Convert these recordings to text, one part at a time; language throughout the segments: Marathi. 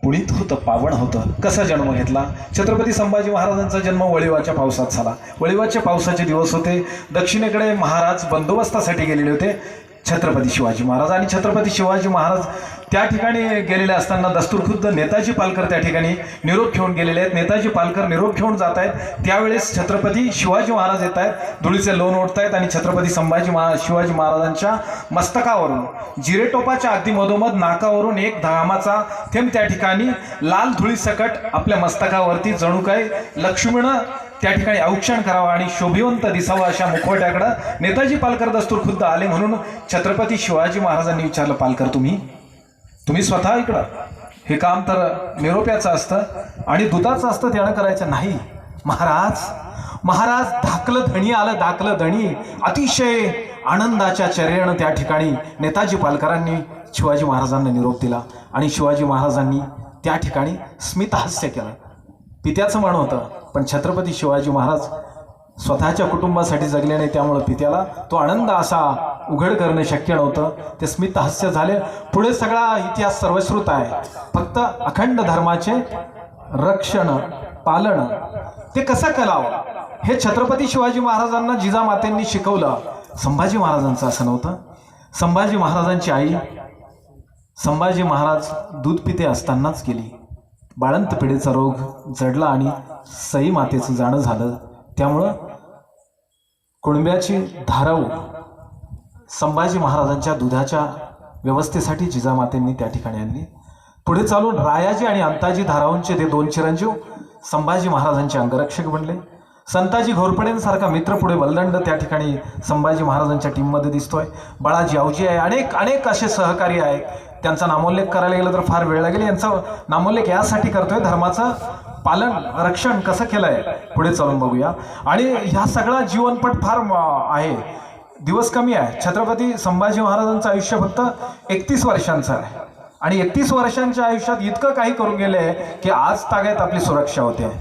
पुळीत होतं, पावन होतं. कसा जन्म घेतला? छत्रपती संभाजी महाराजांचा जन्म वळिवाच्या पावसात झाला. वळिवाच्या पावसाचे दिवस होते. दक्षिणेकडे महाराज बंदोबस्तासाठी गेलेले होते, छत्रपती शिवाजी महाराज. आणि छत्रपती शिवाजी महाराज त्या ठिकाणी गेलेले असताना दस्तूरखुद्द नेताजी पालकर त्या ठिकाणी निरोप घेऊन गेलेले आहेत. नेताजी पालकर निरोप घेऊन जात आहेत. त्यावेळेस छत्रपती शिवाजी महाराज येत आहेत, धुळीचे लोण ओढत आहेत आणि छत्रपती शिवाजी महाराजांच्या मस्तकावरून जिरेटोपाच्या अगदी मधोमध नाकावरून एक घामाचा थेंब त्या ठिकाणी लाल धुळीसकट आपल्या मस्तकावरती जणू काय लक्ष्मीनं त्या ठिकाणी औक्षण करावं आणि शोभिवंत दिसावं अशा मुखवट्याकडं नेताजी पालकर दस्तूरखुद्द आले. म्हणून छत्रपती शिवाजी महाराजांनी विचारलं, पालकर तुम्ही स्वतः इकडं? हे काम तर निरोप्याचं असतं आणि दुधाचं असतं, त्यानं करायचं नाही. महाराज धाकलं धणी आलं, धाकलं धणी. अतिशय आनंदाच्या चर्येनं त्या ठिकाणी नेताजी पालकरांनी शिवाजी महाराजांना निरोप दिला आणि शिवाजी महाराजांनी त्या ठिकाणी स्मितहास्य केलं. पित्याचं म्हण होतं, पण छत्रपती शिवाजी महाराज स्वतःच्या कुटुंबासाठी जगले नाही, त्यामुळे पित्याला तो आनंद असा उघड करणं शक्य नव्हतं. ते स्मितहास्य झाले. पुढे सगळा इतिहास सर्वश्रुत आहे. फक्त अखंड धर्माचे रक्षण पालन ते कसं करावं हे छत्रपती शिवाजी महाराजांना जिजामातेंनी शिकवलं. संभाजी महाराजांचं असं नव्हतं. संभाजी महाराजांची आई संभाजी महाराज दूध पिते असतानाच गेली. बाळंत पिढीचा रोग जडला आणि सई मातेचं जाणं झालं. त्यामुळं कुणब्याची धाराऊ संभाजी महाराजांच्या दुधाच्या व्यवस्थेसाठी जिजामातेंनी त्या ठिकाणी आणली. पुढे चालून रायाजी आणि अंताजी धाराऊंचे ते दोन चिरंजीव संभाजी महाराजांचे अंगरक्षक बनले. संताजी घोरपडेंसारखा मित्र पुढे बलदंड त्या ठिकाणी संभाजी महाराजांच्या टीममध्ये दिसतोय. बाळाजी आवजी आहे, अनेक असे सहकारी आहेत. त्यांचा नामोल्लेख करायला गेलं तर फार वेळ लागेल. यांचा नामोल्लेख यासाठी करतोय, धर्माचं पालन रक्षण कसं केलंय पुढे चालून बघूया. आणि ह्या सगळा जीवनपट फार आहे, दिवस कमी आहे. छत्रपती संभाजी महाराजांचं आयुष्य फक्त 31 वर्षांचं आहे आणि 31 वर्षांच्या आयुष्यात इतकं काही करून गेले की आज तागायत आपली सुरक्षा होते.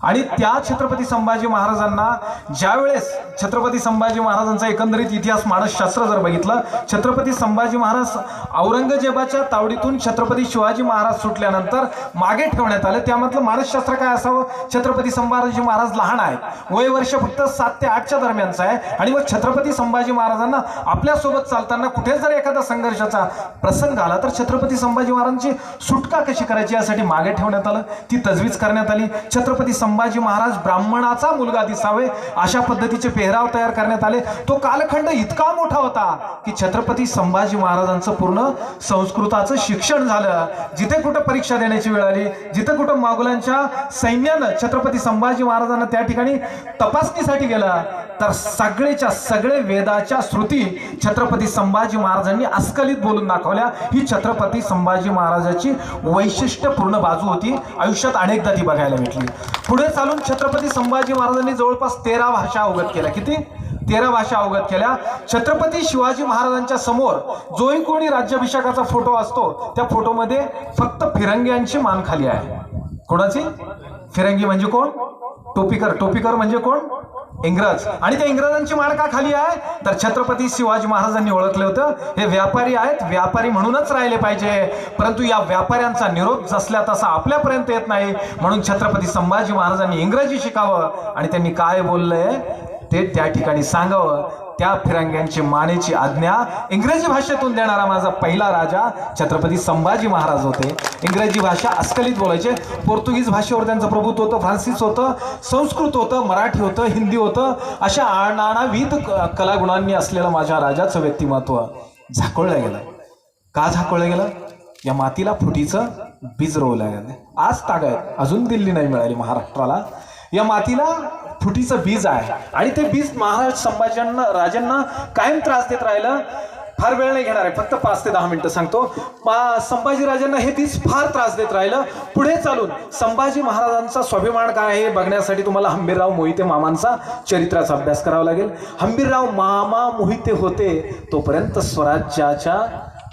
आणि त्या छत्रपती संभाजी महाराजांना ज्यावेळेस छत्रपती संभाजी महाराजांचा एकंदरीत इतिहास मानसशास्त्र जर बघितलं, छत्रपती संभाजी महाराज औरंगजेबाच्या तावडीतून छत्रपती शिवाजी महाराज सुटल्यानंतर मागे ठेवण्यात आले. त्यामधलं मानसशास्त्र काय असावं? छत्रपती संभाजी महाराज लहान आहेत, वय वर्ष फक्त 7 ते 8च्या दरम्यानचं आहे. आणि मग छत्रपती संभाजी महाराजांना आपल्यासोबत चालताना कुठे जर एखादा संघर्षाचा प्रसंग आला तर छत्रपती संभाजी महाराजांची सुटका कशी करायची यासाठी मागे ठेवण्यात आलं. ती तजवीज करण्यात आली. छत्रपती संभाजी महाराज ब्राह्मणाचा मुलगा दिसावे अशा पद्धतीचे पेहराव तयार करण्यात आले. तो कालखंड इतका मोठा होता की छत्रपती संभाजी महाराजांचं पूर्ण संस्कृताचं शिक्षण झालं. जिथे कुठं परीक्षा देण्याची वेळ आली, जिथे कुठं मोगलांच्या सैन्यानं छत्रपती संभाजी महाराजांना त्या ठिकाणी तपासणीसाठी गेलं तर सगळेच्या सगळे वेदाच्या श्रुती छत्रपती संभाजी महाराजांनी अस्खलित बोलून दाखवल्या. ही छत्रपती संभाजी महाराजाची वैशिष्ट्यपूर्ण बाजू होती. आयुष्यात अनेकदा ती बघायला भेटली. पुढे चालून छत्रपती संभाजी महाराजांनी जवळपास 13 भाषा अवगत केल्या. किती? 13 भाषा अवगत केल्या. छत्रपती शिवाजी महाराजांच्या समोर जोही कोणी राज्याभिषेकाचा फोटो असतो त्या फोटोमध्ये फक्त फिरंग्यांची मान खाली आहे. कोणाची? फिरंगी म्हणजे कोण? टोपीकर म्हणजे कोण? इंग्रज. आणि त्या इंग्रजांची मान का खाली आहे? तर छत्रपती शिवाजी महाराजांनी ओळखले होतं हे व्यापारी आहेत, व्यापारी म्हणूनच राहिले पाहिजे. परंतु या व्यापाऱ्यांचा निरोप जसल्या तसा आपल्यापर्यंत येत नाही, म्हणून छत्रपती संभाजी महाराजांनी इंग्रजी शिकावं आणि त्यांनी काय बोललंय ते त्या ठिकाणी सांगावं. त्या फिरंग्यांची मानेची आज्ञा इंग्रजी भाषेतून देणारा माझा पहिला राजा छत्रपती संभाजी महाराज होते. इंग्रजी भाषा अस्खलित बोलायचे. पोर्तुगीज भाषेवर त्यांचं प्रभुत्व होतं, फ्रान्सिस होतं, संस्कृत होतं, मराठी होतं, हिंदी होतं. अशा नानाविध कलागुणांनी असलेलं माझ्या राजाचं व्यक्तिमत्व झाकोळलं गेलं. का झाकोळलं गेलं? या मातीला फुटीचं बीज रोवलं गेलं. आज तागायत अजून दिल्ली नाही मिळाली महाराष्ट्राला. या मातीला फुटीचं बीज आहे आणि ते बीज महाराज संभाजी राजांना कायम त्रास देत राहिलं. फार वेळ नाही घेणार आहे, फक्त 5 ते 10 मिनिटं सांगतो. संभाजी राजांना हे बीज फार त्रास देत राहिलं. पुढे चालून संभाजी महाराजांचा स्वाभिमान काय आहे बघण्यासाठी तुम्हाला हंबीरराव मोहिते मामांचा चरित्राचा अभ्यास करावा लागेल. हंबीरराव मामा मोहिते होते तोपर्यंत स्वराज्याच्या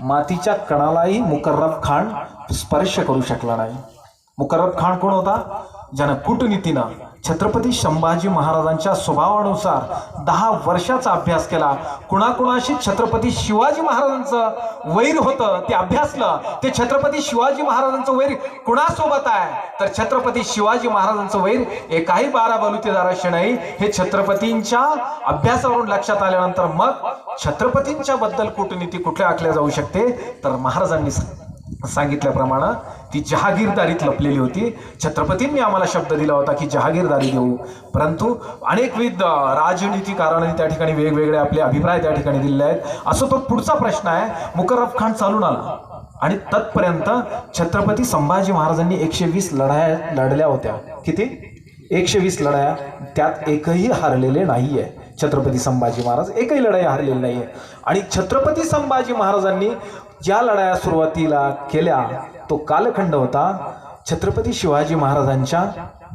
मातीच्या कणालाही मुकर्रम खान स्पर्श करू शकला नाही. मुकर्रब खान कोण होता? ज्यानं कूटनीतीनं छत्रपती संभाजी महाराजांच्या स्वभावानुसार 10 वर्षाचा अभ्यास केला. कुणाकुणाशी छत्रपती शिवाजी महाराजांचं वैर होतं ते अभ्यासलं. ते छत्रपती शिवाजी महाराजांचं वैर कुणासोबत आहे तर छत्रपती शिवाजी महाराजांचं वैर एकाही 12 बलुतेदाराशी नाही. हे छत्रपतींच्या अभ्यासावरून लक्षात आल्यानंतर मग छत्रपतींच्या बद्दल कूटनीती कुठल्या आखल्या जाऊ शकते तर महाराजांनी सांगितल्याप्रमाणे ती जहागीरदारीत लपलेली होती. छत्रपतींनी आम्हाला शब्द दिला होता की जहागीरदारी देऊ, परंतु अनेकविध राजनीतिकारांनी त्या ठिकाणी वेगवेगळे आपले अभिप्राय त्या ठिकाणी दिलेले आहेत. असं तो पुढचा प्रश्न आहे. मुकर्रब खान चालून आला आणि तत्पर्यंत छत्रपती संभाजी महाराजांनी 120 लढाया लढल्या होत्या. किती? 120 लढाया. त्यात एकही हारलेले नाहीये. छत्रपती संभाजी महाराज एकही लढाई हारलेली नाहीये. आणि छत्रपती संभाजी महाराजांनी ज्या लढाया सुरुवातीला केल्या तो कालखंड होता छत्रपती शिवाजी महाराजांच्या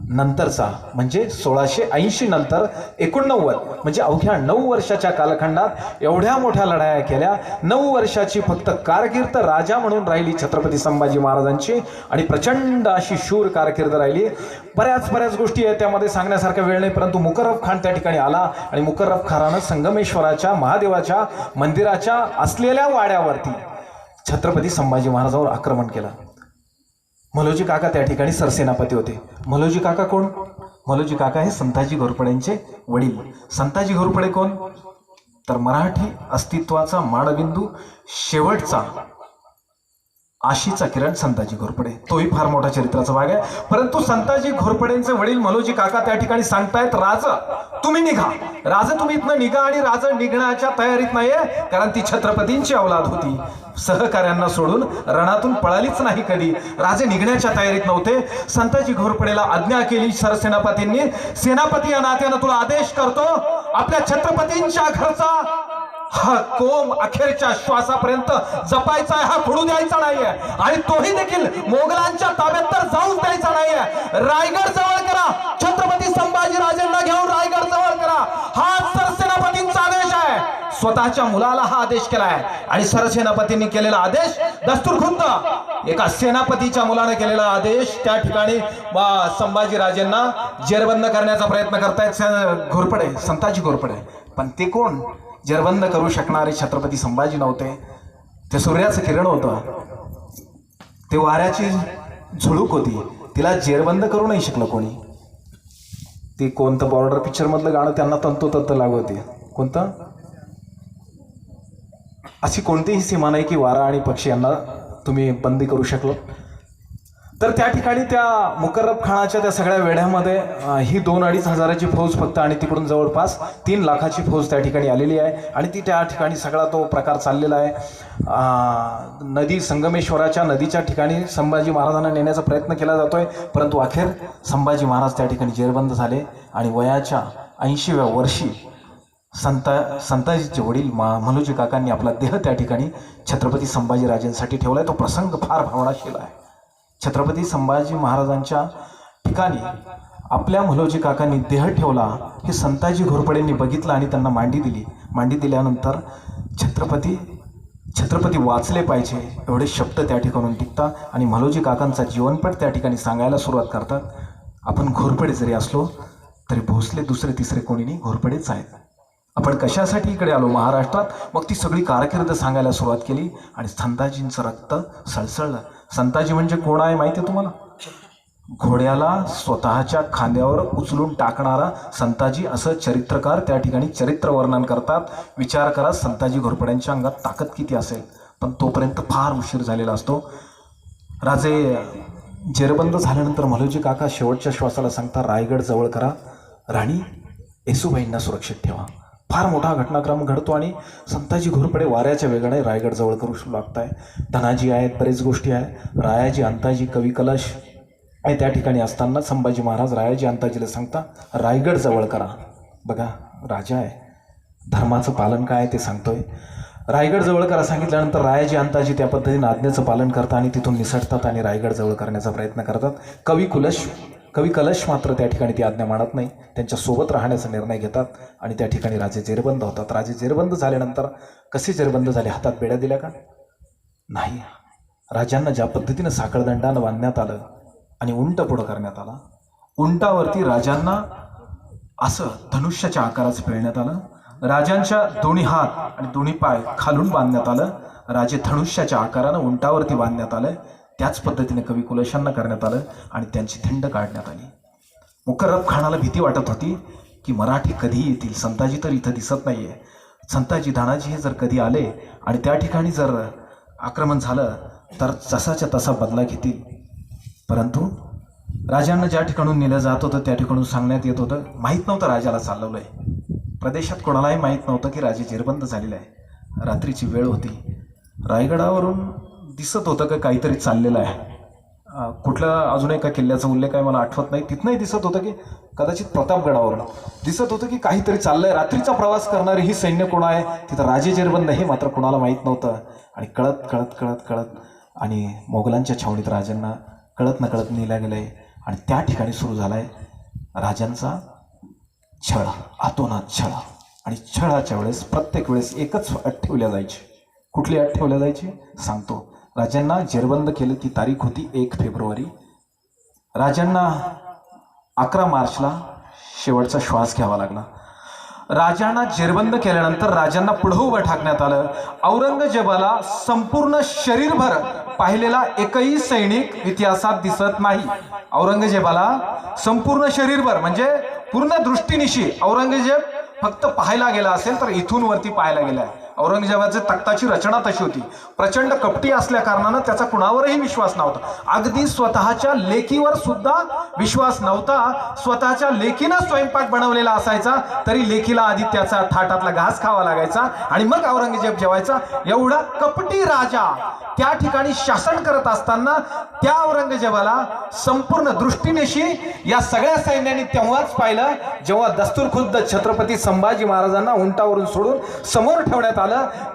नंतरचा, म्हणजे 1680 नंतर 89, म्हणजे अवघ्या 9 वर्षाच्या कालखंडात एवढ्या मोठ्या लढाया केल्या. 9 वर्षाची फक्त कारकीर्द राजा म्हणून राहिली छत्रपती संभाजी महाराजांची आणि प्रचंड अशी शूर कारकीर्द राहिली. बऱ्याच गोष्टी आहेत त्यामध्ये सांगण्यासारखा वेळ नाही, परंतु मुकर्रब खान त्या ठिकाणी आला आणि मुकर्रब खानानं संगमेश्वराच्या महादेवाच्या मंदिराच्या असलेल्या वाड्यावरती छत्रपती संभाजी महाराजांवर आक्रमण केलं. मलोजी काका त्या ठिकाणी सरसेनापती होते. मलोजी काका कोण? मलोजी काका हे संताजी घोरपड्यांचे वडील. संताजी घोरपडे कोण तर मराठी अस्तित्वाचा माडबिंदू, शेवटचा आशीचा किरण संताजी घोरपडे. तोही फार मोठा चरित्राचा भाग आहे. परंतु संताजी घोरपडेंचे वडील मलोजी काका त्या ठिकाणी सांगतायत, राज तुम्ही निघा, राज तुम्ही इथनं निघा. आणि राज निघण्याच्या तयारीत नाहीये, कारण ती छत्रपतींची औलाद होती. सहकार्यांना सोडून रणातून पळालीच नाही कधी. राजे निघण्याच्या तयारीत नव्हते. संताजी घोरपडेला आज्ञा केली सरसेनापतींनी, सेनापती या नात्यानं तुला आदेश करतो, आपल्या छत्रपतींच्या घरचा हा कोम अखेरच्या श्वासापर्यंत जपायचा आहे, हा खुडू द्यायचा नाहीये. आणि तोही देखील मोगलांच्या ताब्यात तर जाऊच द्यायचा नाहीये. रायगड जवळ करा, छत्रपती संभाजी राजेंना घेऊन रायगड जवळ करा, हा सरसेनापतींचा आदेश आहे. स्वतःच्या मुलाला हा आदेश केलाय आणि सरसेनापतींनी केलेला आदेश दस्तूरखुद्द एका सेनापतीच्या मुलाने केलेला आदेश त्या ठिकाणी संभाजी राजेंना जेरबंद करण्याचा प्रयत्न करतायत घोरपडे, संताजी घोरपडे. पण ते कोण? जेरबंद करू शकणारे छत्रपती संभाजी नव्हते. ते सूर्याचं किरण होतं, ते वाऱ्याची झुळूक होती, तिला जेरबंद करू नाही शकलं कोणी. ती कोणतं बॉर्डर पिक्चर मधलं गाणं त्यांना तंतोतंत लागू होते. कोणतं? अशी कोणतीही सीमा नाही की वारा आणि पक्षी यांना तुम्ही बंदी करू शकलो. तर त्या ठिकाणी त्या मुकर्रब खानाच्या त्या सगळ्या वेढ्यामध्ये ही 2-2.5 हजाराची फौज फक्त आणि तिकडून जवळपास 3 लाखाची फौज त्या ठिकाणी आलेली आहे. आणि ती त्या ठिकाणी सगळा तो प्रकार चाललेला आहे. नदी संगमेश्वराच्या नदीच्या ठिकाणी संभाजी महाराजांना नेण्याचा प्रयत्न केला जातोय, परंतु अखेर संभाजी महाराज त्या ठिकाणी जेरबंद झाले आणि वयाच्या 80व्या वर्षी संताजीचे वडील मलोजी काकांनी आपला देह त्या ठिकाणी छत्रपती संभाजीराजेंसाठी ठेवलाय. तो प्रसंग फार भावनाशील आहे. छत्रपती संभाजी महाराजांच्या ठिकाणी आपल्या मलोजी काकांनी देह ठेवला हे संताजी घोरपडेंनी बघितलं आणि त्यांना मांडी दिली. मांडी दिल्यानंतर छत्रपती वाचले पाहिजे एवढे शब्द त्या ठिकाणून टिकतात आणि मलोजी काकांचा जीवनपट त्या ठिकाणी सांगायला सुरुवात करतात. आपण घोरपडे जरी असलो तरी भोसले दुसरे तिसरे कोणी नाही, घोरपडेच आहेत. आपण कशासाठी इकडे आलो महाराष्ट्रात? मग ती सगळी कारकीर्द सांगायला सुरुवात केली आणि संताजींचं रक्त सळसळलं. संताजी म्हणजे कोण आहे माहिती आहे तुम्हाला? घोड्याला स्वतःच्या खांद्यावर उचलून टाकणारा संताजी, असं चरित्रकार त्या ठिकाणी चरित्र वर्णन करतात. विचार करा संताजी घोरपड्यांच्या अंगात ताकद किती असेल. पण तोपर्यंत फार उशीर झालेला असतो. राजे जेरबंद झाल्यानंतर मलोजी काका शेवटच्या श्वासाला सांगता, रायगड जवळ करा, राणी येसूबाईंना सुरक्षित ठेवा. फार मोठा घटनाक्रम घडतो आणि संताजी घोरपडे वाऱ्याच्या वेगाने रायगड जवळ करू लागताय. धनाजी आहेत, बरेच गोष्टी आहेत. रायाजी अंताजी कवी कलश आहे त्या ठिकाणी असताना संभाजी महाराज रायाजी अंताजीला सांगता, रायगड जवळ करा. बघा राजा आहे, धर्माचं पालन काय आहे ते सांगतोय. रायगड जवळ करा सांगितल्यानंतर रायाजी अंताजी त्या पद्धतीने आज्ञेचं पालन करतात आणि तिथून निसटतात आणि रायगड जवळ करण्याचा प्रयत्न करतात. कवी कलश मात्र त्या ठिकाणी ती आज्ञा मानत नाही, त्यांच्या सोबत राहण्याचा निर्णय घेतात आणि त्या ठिकाणी राजे जेरबंद होतात. राजे जेरबंद झाल्यानंतर कसे जेरबंद झाले? हातात बेड्या दिल्या का? नाही. राजांना ज्या पद्धतीनं साखळदंडानं बांधण्यात आलं आणि उंट पुढं करण्यात आला. उंटावरती राजांना असं धनुष्याच्या आकाराचं पिळण्यात आलं. राजांच्या दोन्ही हात आणि दोन्ही पाय खालून बांधण्यात आलं. राजे धनुष्याच्या आकारानं उंटावरती बांधण्यात आलं. त्याच पद्धतीने कवी कुलशांना करण्यात आलं आणि त्यांची थिंड काढण्यात आली. मुकर्रब खानाला भीती वाटत होती की मराठी कधी येतील, संताजी तर इथं दिसत नाहीये, संताजी धानाजी हे जर कधी आले आणि त्या ठिकाणी जर आक्रमण झालं तर जसाच्या तसा बदला घेतील. परंतु राजांना ज्या ठिकाणून नेलं जात होतं त्या ठिकाणून सांगण्यात येत होतं, माहीत नव्हतं राजाला चालवलंय. प्रदेशात कोणालाही माहीत नव्हतं की राजे जेरबंद झालेला आहे. रात्रीची वेळ होती. रायगडावरून दिसत होतं का काहीतरी चाललेलं आहे. कुठल्या अजून एका किल्ल्याचा उल्लेख आहे मला आठवत नाही. तिथनंही दिसत होतं की कदाचित प्रतापगडावरून दिसत होतं की काहीतरी चाललंय. रात्रीचा प्रवास करणारी ही सैन्य कोण आहे, तिथं राजे जेरबंद हे मात्र कोणाला माहीत नव्हतं. आणि कळत कळत कळत कळत आणि मोगलांच्या छावणीत राजांना कळत नकळत नेल्या गेलंय. आणि त्या ठिकाणी सुरू झालाय राजांचा छळ, आतोनात छळ. आणि छळाच्या वेळेस प्रत्येक वेळेस एकच अट ठेवल्या जायची. कुठली अट ठेवल्या जायची सांगतो. राजांना जेरबंद केलं ती तारीख होती 1 फेब्रुवारी. राजांना 11 मार्चला शेवटचा श्वास घ्यावा लागला. राजांना जेरबंद केल्यानंतर राजांना पुढं उभं टाकण्यात आलं. औरंगजेबाला संपूर्ण शरीरभर पाहिलेला एकही सैनिक इतिहासात दिसत नाही. औरंगजेबाला संपूर्ण शरीरभर म्हणजे पूर्ण दृष्टीनिशी औरंगजेब फक्त पाहायला गेला असेल तर इथून वरती पाहायला गेलाय. औरंगजेबाची तख्ताची रचना तशी होती. प्रचंड कपटी असल्या कारणानं त्याचा कुणावरही विश्वास नव्हता. अगदी स्वतःच्या लेकीवर सुद्धा विश्वास नव्हता. स्वतःच्या लेकीनं स्वयंपाक बनवलेला असायचा तरी लेकीला आधी त्याचा थाटातला घास खावा लागायचा आणि मग औरंगजेब जेवायचा. एवढा कपटी राजा त्या ठिकाणी शासन करत असताना त्या औरंगजेबाला संपूर्ण दृष्टीनेशी या सगळ्या सैन्याने तेव्हाच पाहिलं जेव्हा दस्तूरखुद्द छत्रपती संभाजी महाराजांना उंटावरून सोडून समोर ठेवण्यात आलं.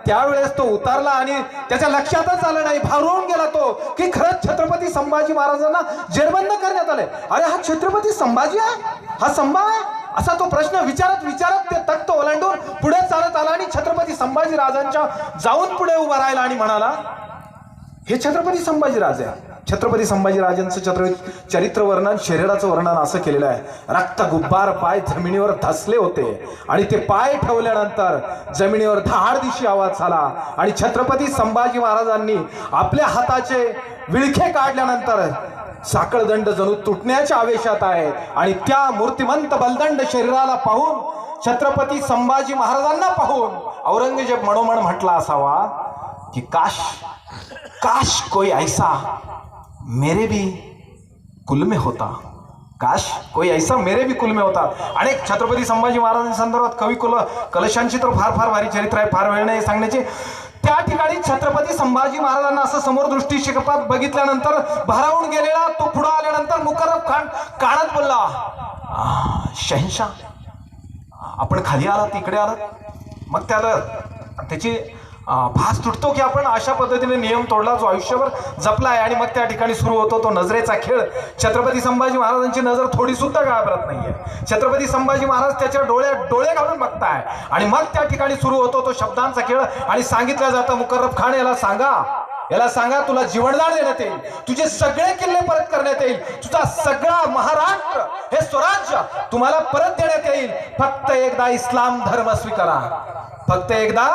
त्यावेळेस तो उतारला आणि त्याच्या लक्षातच आलं नाही, भारून गेला तो की खरंच छत्रपती संभाजी महाराजांना जेरबंद करण्यात आले. अरे हा छत्रपती संभाजी आहे, हा संभा आहे असा तो प्रश्न विचारत विचारत ते तख्त ओलांडून पुढे चालत आला आणि छत्रपती संभाजी राजांच्या जाऊन पुढे उभा राहिला आणि म्हणाला, हे छत्रपती संभाजी राजे आहे. छत्रपती संभाजी राजांचं चरित्र वर्णन, शरीराचं वर्णन असं केलेलं आहे. रक्त गुब्बार पाय जमिनीवर धसले होते आणि ते पाय ठेवल्यानंतर जमिनीवर धाडदिशी आवाज झाला आणि छत्रपती संभाजी महाराजांनी आपल्या हाताचे विळखे काढल्यानंतर साखळदंड जणू तुटण्याच्या आवेशात आहे. आणि त्या मूर्तिमंत बलदंड शरीराला पाहून, छत्रपती संभाजी महाराजांना पाहून औरंगजेब मनोमन म्हटला असावा की काश काश कोई ऐसा मेरे भी कुल में होता, काश कोई ऐसा मेरे भी कुल में होता. अनेक छत्रपती संभाजी महाराजांच्या संदर्भात कवी कलशांची तर फार फार भारी चरित्र आहे, फार वेळ नाही सांगण्याची. त्या ठिकाणी छत्रपती संभाजी महाराजांना असं समोर दृष्टी शिकपात बघितल्यानंतर भारावून गेलेला तो पुढे आल्यानंतर मुकर्रब खान कानात बोलला, शहनशाह आपण खाली आलात, इकडे आलात. मग त्याला त्याची भास तुटतो की आपण अशा पद्धतीने नियम तोडला जो आयुष्यभर जपलाय. आणि मग त्या ठिकाणी सुरू होतो तो नजरेचा खेळ. छत्रपती संभाजी महाराजांची नजर थोडी सुद्धा घाबरत नाहीये. छत्रपती संभाजी महाराज त्याच्या डोळ्यात डोळे घालून बघताय आणि मग त्या ठिकाणी सुरू होतो तो शब्दांचा खेळ. आणि सांगितलं जातं, मुकर्रब खान याला सांगा तुला जीवनदान देण्यात येईल, तुझे सगळे किल्ले परत करण्यात येईल, तुझा सगळा महाराष्ट्र हे स्वराज्य तुम्हाला परत देण्यात येईल. फक्त एकदा इस्लाम धर्म स्वीकारा, फक्त एकदा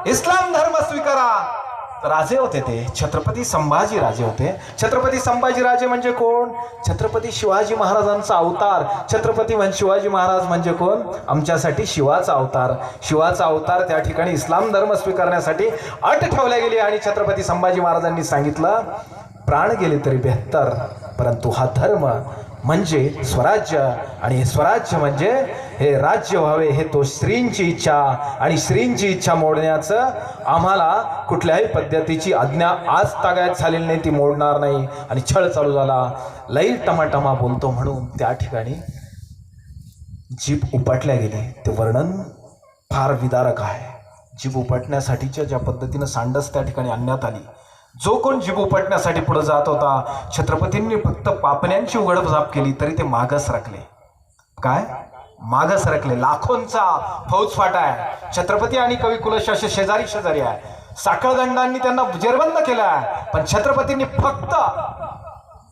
इस्लाम धर्म स्वीकारा. राजे होते ते, छत्रपती संभाजी राजे होते. छत्रपती संभाजी राजे म्हणजे कोण? छत्रपती शिवाजी महाराजांचा अवतार. छत्रपती शिवाजी महाराज म्हणजे कोण? आमच्यासाठी शिवाचा अवतार. शिवाचा अवतार त्या ठिकाणी इस्लाम धर्म स्वीकारण्यासाठी अट ठेवल्या गेली आणि छत्रपती संभाजी महाराजांनी सांगितलं, प्राण गेले तरी बेहत्तर, परंतु हा धर्म म्हणजे स्वराज्य आणि हे स्वराज्य म्हणजे हे राज्य व्हावे, हे तो श्रींची इच्छा. आणि श्रींची इच्छा मोडण्याचं आम्हाला कुठल्याही पद्धतीची आज्ञा आज तागायत झालेली नाही, ती मोडणार नाही. आणि छळ चालू झाला. लई टमाटमा बोलतो म्हणून त्या ठिकाणी जीभ उपटल्या गेली. ते वर्णन फार विदारक आहे. जीभ उपटण्यासाठीच्या ज्या पद्धतीनं सांडस त्या ठिकाणी आणण्यात आली, जो कोण जीभ उपटण्यासाठी पुढे जात होता, छत्रपतींनी फक्त पापण्यांची उघडझाप केली तरी ते मागं सरकले. काय मागं सरकले? लाखोंचा फौजफाटा आहे. छत्रपती आणि कवी कुलशा असे शेजारी शेजारी आहे. साखळदंडांनी त्यांना जेरबंद केलं आहे, पण छत्रपतींनी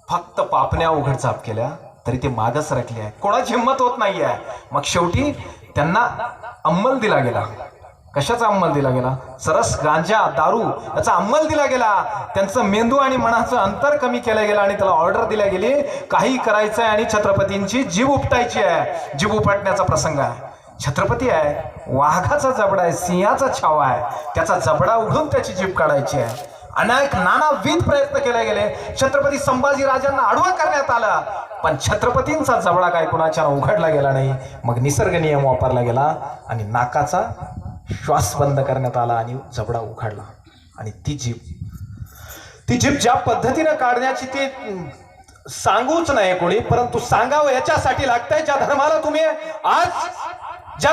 फक्त पापण्या उघडझाप केल्या तरी ते मागं सरकले आहे. कोणाची हिंमत होत नाहीये. मग शेवटी त्यांना अंमल दिला गेला. कशाचा अंमल दिला गेला? सरस, गांजा, दारू याचा अंमल दिला गेला. त्यांचं मेंदू आणि मनाचं अंतर कमी केलं गेलं आणि त्याला ऑर्डर दिल्या गेली, काही करायचंय आणि छत्रपतींची जीभ उपटायची आहे. जीभ उपटण्याचा प्रसंग आहे. छत्रपती आहे, वाघाचा जबडा आहे, सिंहाचा छावा आहे, त्याचा जबडा उघडून त्याची जीभ काढायची आहे. अनेक नानाविध प्रयत्न केले गेले. छत्रपती संभाजी राजांना आडवा करण्यात आलं, पण छत्रपतींचा जबडा काय कुणाच्या उघडला गेला नाही. मग निसर्ग नियम वापरला गेला आणि नाकाचा श्वास बंद करण्यात आला आणि जबडा उघडला. आणि ती जीभ ज्या पद्धतीने काढण्याची ती सांगूच नाही कोणी, परंतु सांगावं याच्यासाठी लागतंय. ज्या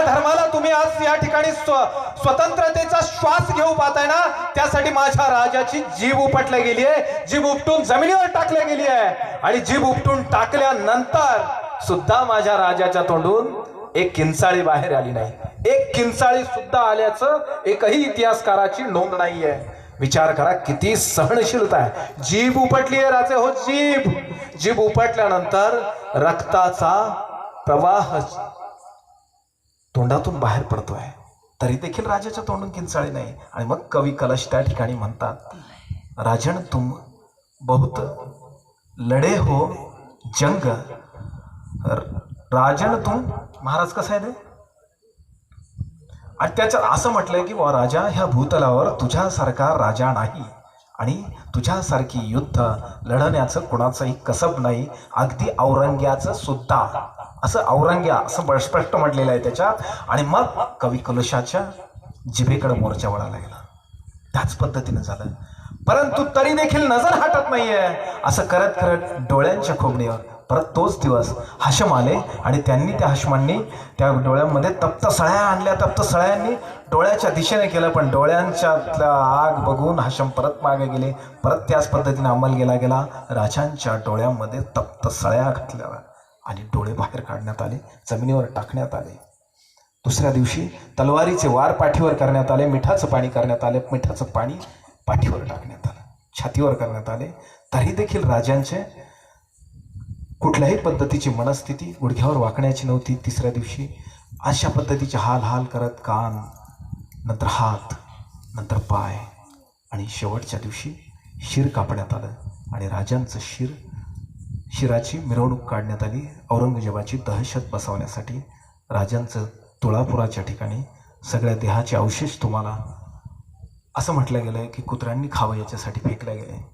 धर्माला तुम्ही आज या ठिकाणी स्वतंत्रतेचा श्वास घेऊ पाहताय ना, त्यासाठी माझ्या राजाची जीभ उपटली गेली आहे. जीभ उपटून जमिनीवर टाकली गेली आहे. आणि जीभ उपटून टाकल्यानंतर सुद्धा माझ्या राजाच्या तोंडून एक किंचाळी बाहेर आली नाही. एक किंचाळी सुद्धा आल्याचं एकही इतिहासकाराची नोंद नाहीये. विचार करा किती सहनशीलता आहे. जीभ उपटली आहे राजे हो, जीभ उपटल्यानंतर रक्ताचा प्रवाह तोंडातून बाहेर पडतोय, तरी देखील राजाच्या तोंडून किंचाळी नाही. आणि मग कवी कलश त्या ठिकाणी म्हणतात, राजन तुम बहुत लढे हो जंग, राजन तुम. महाराज कसं आहे ते? आणि त्याच्यात असं म्हटलंय की राजा, ह्या भूतलावर तुझ्यासारखा राजा नाही आणि तुझ्यासारखी युद्ध लढण्याचं कुणाचंही कसब नाही, अगदी औरंग्याचं सुद्धा. असं औरंग्या असं स्पष्ट म्हटलेलं आहे त्याच्यात. आणि मग कवी कलशाच्या जिभेकडे मोर्चा वळायला गेला. त्याच पद्धतीनं झालं, परंतु तरी देखील नजर हटत नाहीये. असं करत करत डोळ्यांच्या खोबणीवर परत तोच दिवस हाशम आले आणि त्यांनी त्या हाशमांनी त्या डोळ्यांमध्ये तप्त सळ्या आणल्या. तप्त सळ्यांनी डोळ्याच्या दिशेने केलं, पण डोळ्यांच्यातला आग बघून हाशम परत मागे गेले. परत त्याच पद्धतीने अंमल गेला. राजांच्या डोळ्यांमध्ये तप्त सळ्या घातल्या आणि डोळे बाहेर काढण्यात आले, जमिनीवर टाकण्यात आले. दुसऱ्या दिवशी तलवारीचे वार पाठीवर करण्यात आले, मिठाचं पाणी करण्यात आले, मिठाचं पाणी पाठीवर टाकण्यात आलं, छातीवर करण्यात आले. तरी देखील राजांचे कुठल्याही पद्धतीची मनस्थिती गुडघ्यावर वाकण्याची नव्हती. तिसऱ्या दिवशी अशा पद्धतीचे हाल करत कान, नंतर हात, नंतर पाय आणि शेवटच्या दिवशी शिर कापण्यात आलं आणि राजांचं शिराची मिरवणूक काढण्यात आली. औरंगजेबाची दहशत बसवण्यासाठी राजांचं तुळापुराच्या ठिकाणी सगळ्या देहाचे अवशेष तुम्हाला असं म्हटलं गेलं आहे की कुत्र्यांनी खावं याच्यासाठी फेकल्या गेले.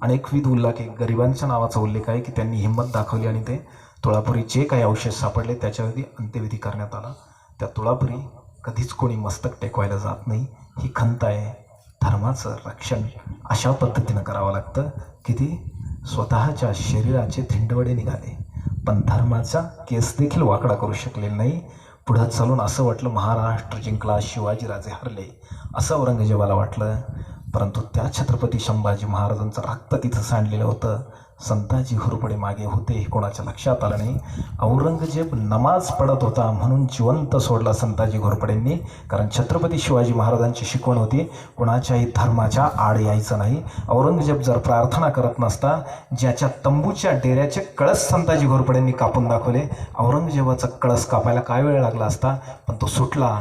अनेकविध उल्लेख, गरिबांच्या नावाचा उल्लेख आहे की त्यांनी हिंमत दाखवली आणि ते तुळापुरी जे काही अवशेष सापडले त्याच्यावरती अंत्यविधी करण्यात आला. त्या तुळापुरी कधीच कोणी मस्तक टेकवायला जात नाही. ही खंत आहे. धर्माचं रक्षण अशा पद्धतीनं करावं लागतं की ती स्वतःच्या शरीराचे धिंडवडे निघाले, पण धर्माचा केस देखील वाकडा करू शकलेला नाही. पुढं चालून असं वाटलं महाराष्ट्र जिंकला, शिवाजीराजे हरले, असं औरंगजेबाला वाटलं. परंतु त्या छत्रपती संभाजी महाराजांचं रक्त तिथं सांडलेलं होतं. संताजी घोरपडे मागे होते हे कोणाच्या लक्षात आलं नाही. औरंगजेब नमाज पडत होता म्हणून जिवंत सोडला संताजी घोरपडेंनी, कारण छत्रपती शिवाजी महाराजांची शिकवण होती कोणाच्याही धर्माच्या आड यायचं नाही. औरंगजेब जर प्रार्थना करत नसता, ज्याच्या तंबूच्या डेऱ्याचे कळस संताजी घोरपडेंनी कापून दाखवले, औरंगजेबाचा कळस कापायला काय वेळ लागला असता, पण तो सुटला.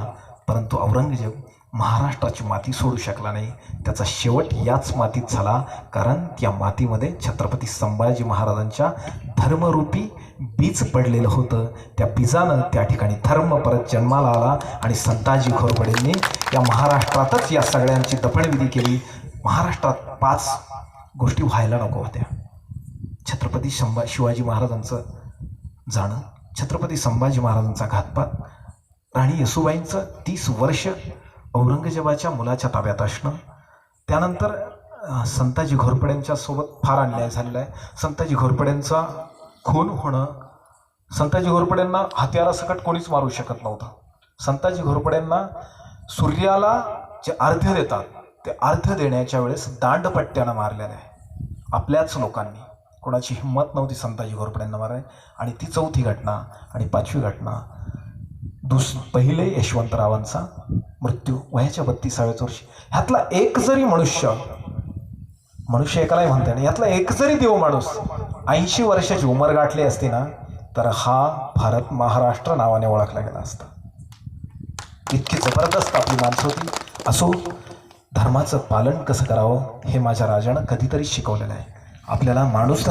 परंतु औरंगजेब महाराष्ट्राची माती सोडू शकला नाही. त्याचा शेवट याच मातीत झाला, कारण त्या मातीमध्ये छत्रपती संभाजी महाराजांच्या धर्मरूपी बीज पडलेलं होतं. त्या बीजानं त्या ठिकाणी धर्म परत जन्माला आला आणि संताजी घोरपडेंनी या महाराष्ट्रातच या सगळ्यांची दफनविधी केली. महाराष्ट्रात 5 गोष्टी व्हायला नको होत्या. छत्रपती शिवाजी महाराजांचं जाणं, छत्रपती संभाजी महाराजांचा घातपात, राणी येसूबाईंचं 30 वर्ष औरंगजेबाच्या मुलाच्या ताब्यात असणं, त्यानंतर संताजी घोरपड्यांच्या सोबत फार अन्याय झालेला आहे. संताजी घोरपड्यांचा खून होणं, संताजी घोरपड्यांना हत्यारासकट कोणीच मारू शकत नव्हतं. संताजी घोरपड्यांना सूर्याला जे अर्घ्य देतात ते अर्घ्य देण्याच्या वेळेस दांडपट्ट्यानं मारलेलं आहे आपल्याच लोकांनी. कोणाची हिंमत नव्हती संताजी घोरपड्यांना माराय. आणि ती 4थी घटना. आणि 5वी घटना, पहिले यशवंतरावांचा मृत्यू वयाच्या 32व्या वर्षी. ह्यातला एक जरी मनुष्य एकालाही म्हणता येईल, यातला एक जरी देव माणूस 80 वर्षाची उंमर गाठली असती ना तर हा भारत महाराष्ट्र नावाने ओळखला गेला असता. इतकी जबरदस्त आपली माणसं होती. असो, धर्माचं पालन कसं करावं हे माझ्या राजानं कधीतरी शिकवलेलं आहे. आपल्याला माणूस